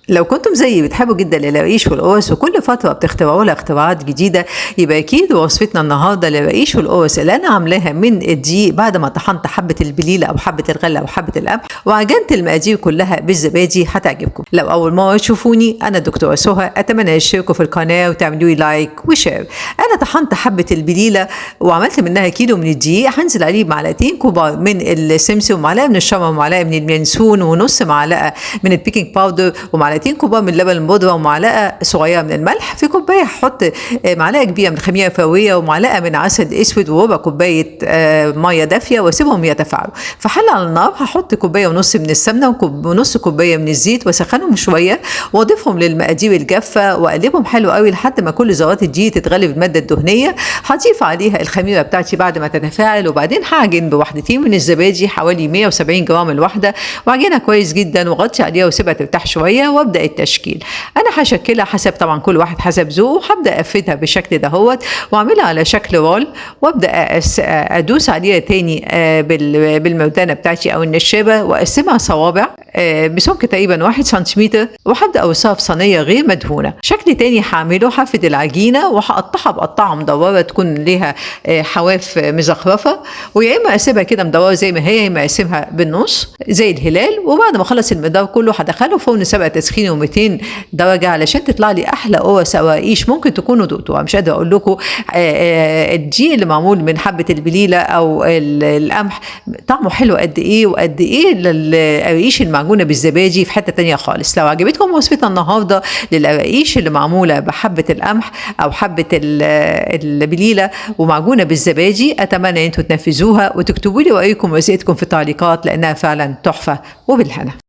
لو كنتم زيي بتحبوا جدا القراقيش والقوس وكل فترة بتخترعوا لها اختراعات جديدة، يبقى أكيد وصفتنا النهاردة للقراقيش والقوس اللي أنا عاملاها من الدقيق بعد ما طحنت حبة البليلة أو حبة الغلة أو حبة القمح وعجنت المقادير كلها بالزبادي هتعجبكم. لو أول مرة تشوفوني أنا دكتورة سهى، أتمنى تشتركوا في القناة وتعملوا لي لايك وشير. أنا طحنت حبة البليلة وعملت منها كيلو من الدقيق، هنزل عليه معلقتين كبار من السمسم ومعلقة من الشمر ومعلقة من اليانسون ونص معلقة من البيكنج باودر ومعلقتين كوبايه من اللبن البودره ومعلقه صغيره من الملح. في كوبايه هحط معلقه كبيره من الخميره الفوريه ومعلقه من عسل اسود وربع كوبايه ميه دافيه واسيبهم يتفاعلوا. في حله على النار هحط كوبايه ونص من السمنه ونص كوبايه من الزيت واسخنهم شويه واضيفهم للمقادير الجافه واقلبهم حلو قوي لحد ما كل ذرات الدقيق تتغلب الماده الدهنيه. هضيف عليها الخميره بتاعتي بعد ما تتفاعل، وبعدين هعجن بوحدتين من الزبادي حوالي 170 جرام الواحده واعجنها كويس جدا واغطي عليها واسيبها ترتاح شويه وابدا التشكيل. انا هشكلها حسب طبعا كل واحد حسب ذوقه. هبدا افردها بالشكل دهوت واعملها على شكل رول وابدا ادوس عليها تاني بالمردانه بتاعتي او النشابه واقسمها صوابع بسمك تقريبا 1 سنتيمتر وهبدا اوسعها في صينيه غير مدهونه. شكل تاني هعمله هفرد العجينه وهقطعها بقطعه مدوره تكون ليها حواف مزخرفه، ويا اما اسيبها كده مدوره زي ما هي يا اما اقسمها بالنص زي الهلال. وبعد ما اخلص المقدار كله هدخله فرن سبق تسخين و200 درجه علشان تطلع لي احلى قوس او قراقيش ممكن تكونوا دقتوها. مش قادره اقول لكم الدقيق اللي معمول من حبه البليله او القمح طعمه حلو قد ايه، وقد ايه القراقيش المعجونه بالزبادي في حته تانية خالص. لو عجبتكم وصفتنا النهارده للقراقيش اللي معموله بحبه القمح او حبه البليله ومعجونه بالزبادي، اتمنى ان انتم تنفذوها وتكتبوا لي رايكم ورسائلكم في التعليقات لانها فعلا تحفه. وبالهنا.